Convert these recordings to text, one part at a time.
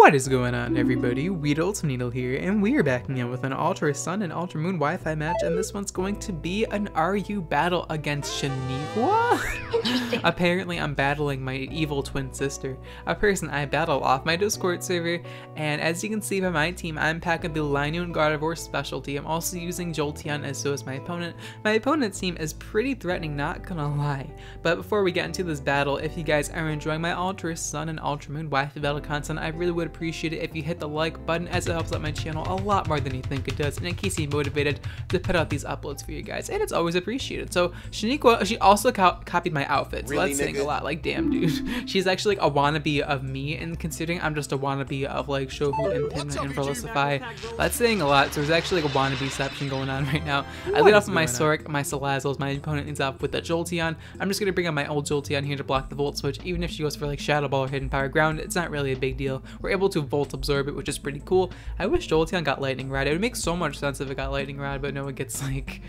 What is going on, everybody? WeedleTwineedle here, and we are backing in with an Ultra Sun and Ultra Moon Wi-Fi match, and this one's going to be an RU battle against Shaniqua. Interesting. Apparently, I'm battling my evil twin sister, a person I battle off my Discord server, and as you can see by my team, I'm packing the Linoon God of War specialty. I'm also using Jolteon, as so is my opponent. My opponent's team is pretty threatening, not gonna lie. But before we get into this battle, if you guys are enjoying my Ultra Sun and Ultra Moon Wi-Fi battle content, I really would appreciate it if you hit the like button, as it helps out my channel a lot more than you think it does, and it keeps me motivated to put out these uploads for you guys, and it's always appreciated. So Shaniqua, she also copied my outfit, so that's saying a lot. Like, damn, dude. She's actually like a wannabe of me, and considering I'm just a wannabe of like Shohu and Pigment and Velicify, that's saying a lot. So there's actually like a wannabe-ception going on right now. I lead off with my Sork, my Salazzles, my opponent leads off with the Jolteon. I'm just gonna bring up my old Jolteon here to block the Volt Switch. Even if she goes for like Shadow Ball or Hidden Power Ground, it's not really a big deal. We're able to Volt Absorb it, which is pretty cool. I wish Jolteon got Lightning Rod. It would make so much sense if it got Lightning Rod, but no, it gets like,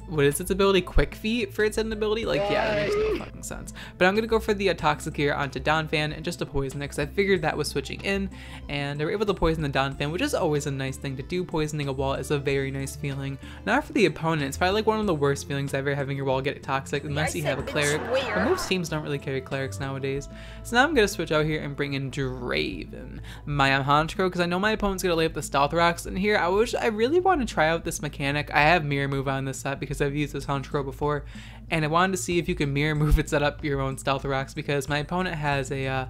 what is its ability? Quick Feet for its hidden ability? Like, yeah, that makes no fucking sense. But I'm gonna go for the Toxic here onto Donphan and just to poison it, because I figured that was switching in, and they were able to poison the Donphan, which is always a nice thing to do. Poisoning a wall is a very nice feeling. Not for the opponent, it's probably like one of the worst feelings ever, having your wall get toxic, unless you have a cleric. But most teams don't really carry clerics nowadays. So now I'm gonna switch out here and bring in Draven, my Honchkrow, because I know my opponent's gonna lay up the Stealth Rocks, and here I really want to try out this mechanic. I have Mirror Move on this set because I've used this Honchkrow before, and I wanted to see if you can Mirror Move and set up your own Stealth Rocks, because my opponent has a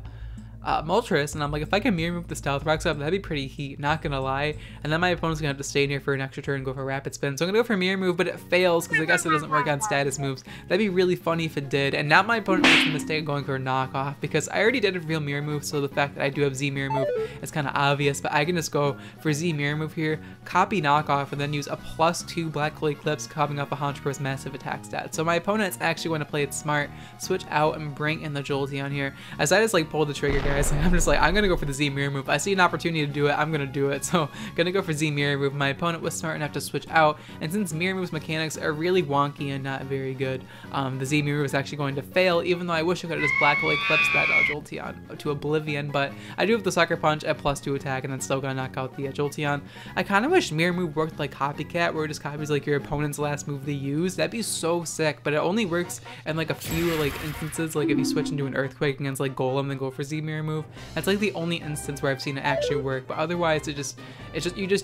Moltres, and I'm like, if I can Mirror Move the Stealth Rocks up, that'd be pretty heat, not gonna lie. And then my opponent's gonna have to stay in here for an extra turn and go for Rapid Spin. So I'm gonna go for Mirror Move, but it fails because I guess it doesn't work on status moves. That'd be really funny if it did. And now my opponent makes the mistake of going for a Knockoff, because I already did a real Mirror Move, so the fact that I do have Z Mirror Move is kind of obvious. But I can just go for Z Mirror Move here, copy Knockoff, and then use a +2 Black Hole Eclipse, copying off a Honchkrow's massive attack stat. So my opponent's actually going to play it smart, switch out and bring in the Jolteon here. As I just like pulled the trigger, guys, I'm just like, I'm gonna go for the Z Mirror Move. I see an opportunity to do it, I'm gonna do it. So gonna go for Z Mirror Move. My opponent was smart enough to switch out, and since Mirror Move's mechanics are really wonky and not very good, the Z Mirror Move is actually going to fail, even though I wish I could have just Black Hole Eclipsed that Jolteon to oblivion. But I do have the Sucker Punch at +2 attack, and then still gonna knock out the Jolteon. I kind of wish Mirror Move worked like Copycat, where it just copies like your opponent's last move they use. That'd be so sick, but it only works in like a few like instances, like if you switch into an Earthquake against like Golem, then go for Z Mirror Move. That's like the only instance where I've seen it actually work, but otherwise you just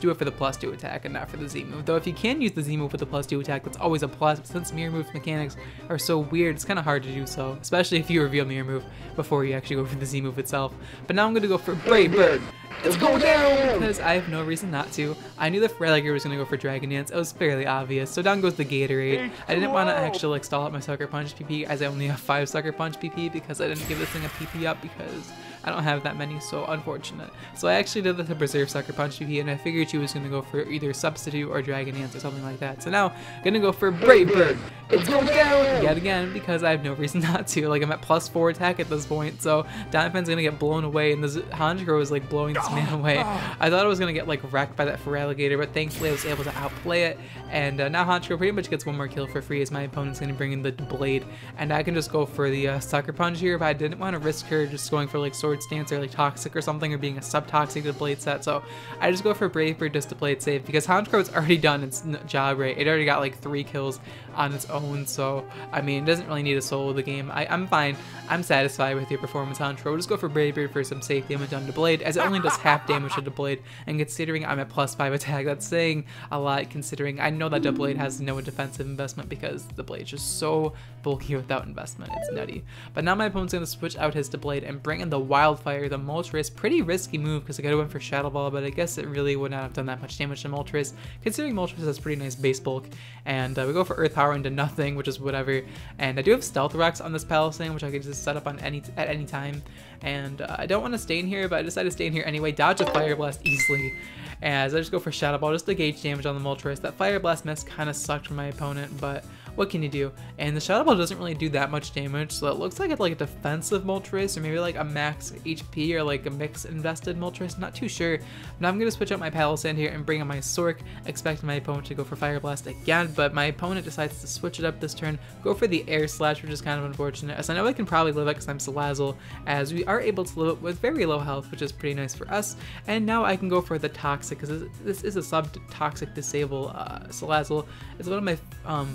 do it for the +2 attack and not for the Z move. Though if you can use the Z move with the +2 attack, that's always a plus, but since Mirror Move mechanics are so weird, it's kind of hard to do so, especially if you reveal Mirror Move before you actually go for the Z move itself. But now I'm gonna go for Brave Bird. Let's go down! Because I have no reason not to. I knew the Feraligatr was gonna go for Dragon Dance. It was fairly obvious. So down goes the Gatorade. I didn't want to actually like stall out my Sucker Punch PP, as I only have 5 Sucker Punch PP, because I didn't give this thing a PP up because I don't have that many, so unfortunate. So I actually did the Preserve Sucker Punch PP, and I figured she was gonna go for either Substitute or Dragon Dance or something like that. So now gonna go for Brave Bird. It's going down yet again because I have no reason not to. Like, I'm at +4 attack at this point, so Donphan's gonna get blown away, and this Honchkrow is like blowing this man away. I thought I was gonna get like wrecked by that Feraligatr, but thankfully I was able to outplay it, and now Honchkrow pretty much gets one more kill for free, as my opponent's gonna bring in the Blade, and I can just go for the Sucker Punch here, but I didn't want to risk her just going for like Sword Stance or like Toxic or something, or being a sub-toxic to the Blade set, so I just go for Brave Bird just to play it safe, because Honchkrow's already done its job right. It already got like 3 kills on its own, so I mean, it doesn't really need a solo the game. I'm fine. I'm satisfied with your performance, Honchkrow. We'll just go for Brave Bird for some safe damage on the Blade, as it only does half damage to the Blade, and considering I'm at +5 attack, that's saying a lot, considering I know that the Blade has no defensive investment, because the Blade's just so bulky without investment. It's nutty. But now my opponent's going to switch out his Blade and bring in the Wildfire, the Moltres. Pretty risky move, because I could have went for Shadow Ball, but I guess it really would not have done that much damage to Moltres, considering Moltres has pretty nice base bulk. And we go for Earth Power into nothing, which is whatever. And I do have Stealth Rocks on this Palisade, which I could just set up on at any time. And I don't want to stay in here, but I decided to stay in here anyway. Dodge a Fire Blast easily, as I just go for Shadow Ball just to gauge damage on the Moltres. That Fire Blast miss kind of sucked for my opponent, but what can you do? And the Shadow Ball doesn't really do that much damage, so it looks like it's like a defensive Moltres, or maybe like a max HP, or like a mix invested Moltres, not too sure. Now I'm going to switch out my Palisand here and bring in my Sork, expecting my opponent to go for Fire Blast again, but my opponent decides to switch it up this turn, go for the Air Slash, which is kind of unfortunate, as I know I can probably live it because I'm Salazzle, as we are able to live it with very low health, which is pretty nice for us. And now I can go for the Toxic, because this is a sub-Toxic Disable Salazzle. It's one of my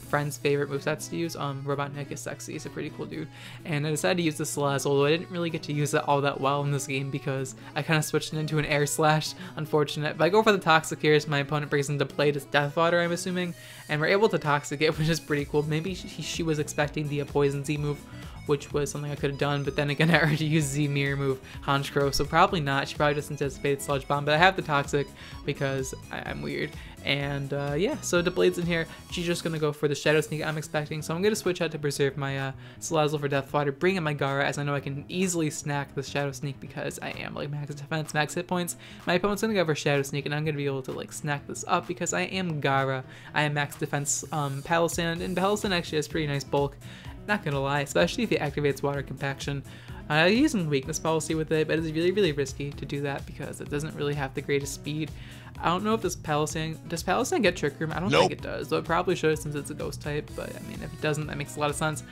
friend's favorite movesets to use. Robotnik is sexy, he's a pretty cool dude. And I decided to use the Salazzle, though I didn't really get to use it all that well in this game because I kind of switched it into an Air Slash, unfortunate. But I go for the Toxic here as my opponent brings into play this Death Water, I'm assuming, and we're able to Toxic it, which is pretty cool. Maybe she was expecting the Poison Z move, which was something I could have done, but then again I already used Z Mirror move Honchkrow, so probably not. She probably just anticipated Sludge Bomb, but I have the Toxic because I'm weird. And yeah, so the Blade's in here. She's just going to go for the Shadow Sneak I'm expecting, so I'm going to switch out to preserve my Salazzle for Death Water, bring in my Gara, as I know I can easily snack the Shadow Sneak because I am like max defense, max hit points. My opponent's going to go for Shadow Sneak, and I'm going to be able to like snack this up because I am Gara. I am max defense Palisand, and Palisand actually has pretty nice bulk. Not gonna lie, especially if he activates Water Compaction. Using Weakness Policy with it, but it's really, really risky to do that because it doesn't really have the greatest speed. I don't know if does Palisand get Trick Room? I don't think it does, though it probably should since it's a ghost type, but I mean, if it doesn't, that makes a lot of sense.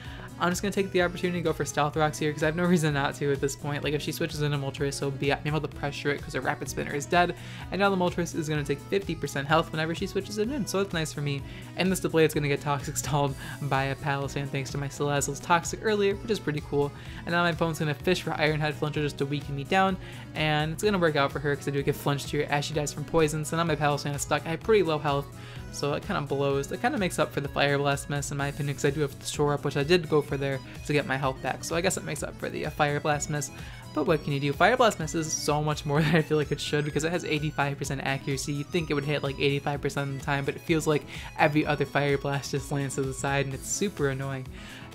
I'm just going to take the opportunity to go for Stealth Rocks here because I have no reason not to at this point. Like, if she switches into Moltres, so be it. I'm able to pressure it because her Rapid Spinner is dead, and now the Moltres is going to take 50% health whenever she switches it in, so that's nice for me. And this Blade is going to get Toxic stalled by a Palisand thanks to my Salazzle's Toxic earlier, which is pretty cool. And now my opponent's going to fish for Iron Head Flincher just to weaken me down, and it's going to work out for her because I do get flinched here as she dies from poison, so now my Palisand is stuck. I have pretty low health, so it kind of blows. It kind of makes up for the Fire Blast miss in my opinion because I do have the Shore Up, which I did go for there to get my health back, so I guess it makes up for the Fire Blast miss. But what can you do? Fire Blast misses so much more than I feel like it should because it has 85% accuracy. You'd think it would hit like 85% of the time, but it feels like every other Fire Blast just lands to the side, and it's super annoying.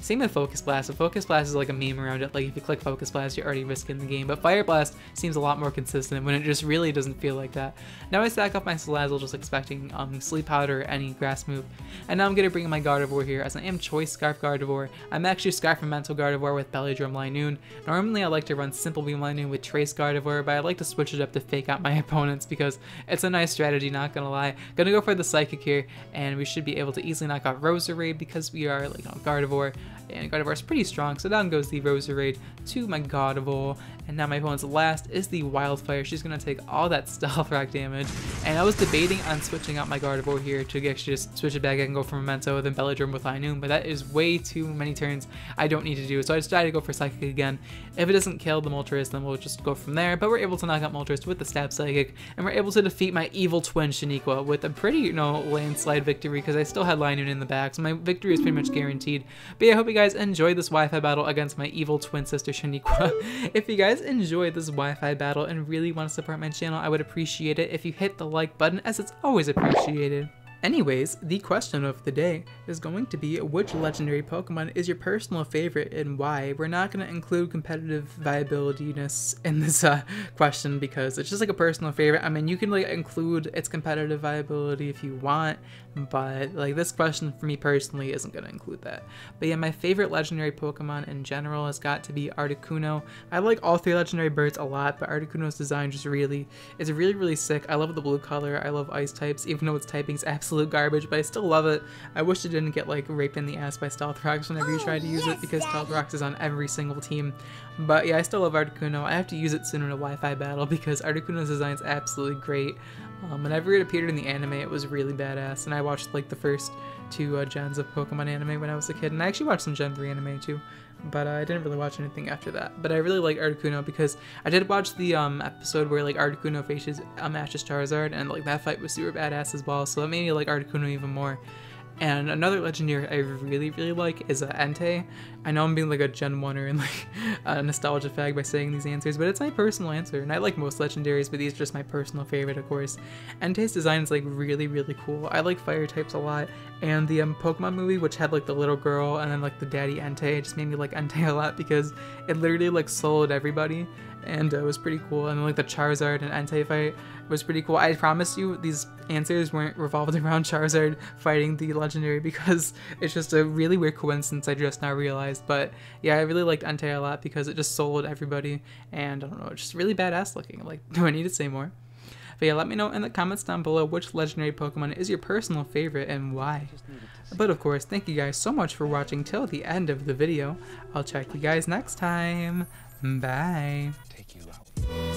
Same with Focus Blast. So Focus Blast is like a meme around it. Like if you click Focus Blast, you're already risking the game. But Fire Blast seems a lot more consistent when it just really doesn't feel like that. Now I stack up my Salazzle just expecting Sleep Powder or any grass move. And now I'm going to bring in my Gardevoir here as I am Choice Scarf Gardevoir. I'm actually Scarf and Mental Gardevoir with Belly Drum Linoon. Normally I like to run Simple Beam Linoon with Trace Gardevoir, but I like to switch it up to fake out my opponents because it's a nice strategy, not gonna lie. Gonna go for the Psychic here, and we should be able to easily knock out Roserade because we are like Gardevoir. And Gardevoir is pretty strong, so down goes the Roserade to my Gardevoir. And now my opponent's last is the Wildfire. She's going to take all that Stealth Rock damage. And I was debating on switching out my Gardevoir here to actually just switch it back. I can go for Memento, then Belladrum with Linoon, but that is way too many turns I don't need to do. So I decided to go for Psychic again. If it doesn't kill the Moltres, then we'll just go from there. But we're able to knock out Moltres with the Stab Psychic, and we're able to defeat my evil twin Shaniqua with a pretty, landslide victory because I still had Linoon in the back. So my victory is pretty much guaranteed. But yeah, I hope you guys enjoyed this Wi-Fi battle against my evil twin sister Shaniqua. If you guys enjoyed this Wi-Fi battle and really want to support my channel, I would appreciate it if you hit the like button, as it's always appreciated. Anyways, the question of the day is going to be, which legendary Pokemon is your personal favorite and why? We're not going to include competitive viability-ness in this question because it's just like a personal favorite. I mean, you can like include its competitive viability if you want, but like this question for me personally isn't going to include that. But yeah, my favorite legendary Pokemon in general has got to be Articuno. I like all three legendary birds a lot, but Articuno's design just really sick. I love the blue color. I love ice types, even though its typing's absolute garbage, but I still love it. I wish it didn't get like raped in the ass by Stealth Rocks whenever you try to use it because Stealth Rocks is on every single team. But yeah, I still love Articuno. I have to use it soon in a Wi-Fi battle because Articuno's design is absolutely great. Whenever it appeared in the anime, it was really badass, and I watched like the first two gens of Pokemon anime when I was a kid, and I actually watched some Gen 3 anime too, but I didn't really watch anything after that. But I really like Articuno because I did watch the episode where like Articuno faces matches Charizard, and like that fight was super badass as well, so it made me like Articuno even more. And another legendary I really like is Entei. I know I'm being like a Gen 1er and like a nostalgia fag by saying these answers, but it's my personal answer, and I like most legendaries, but these are just my personal favorite, of course. Entei's design is like really cool. I like fire types a lot, and the Pokemon movie, which had like the little girl and then like the daddy Entei, just made me like Entei a lot because it literally like soloed everybody, and it was pretty cool. And like the Charizard and Entei fight was pretty cool. I promise you these answers weren't revolved around Charizard fighting the legendary, because it's just a really weird coincidence I just now realized. But yeah, I really liked Entei a lot because it just soloed everybody, and I don't know, it's just really badass looking. Like, do I need to say more? But yeah, let me know in the comments down below which legendary Pokemon is your personal favorite and why. But of course, thank you guys so much for watching till the end of the video. I'll check you guys next time. Bye. Take you out.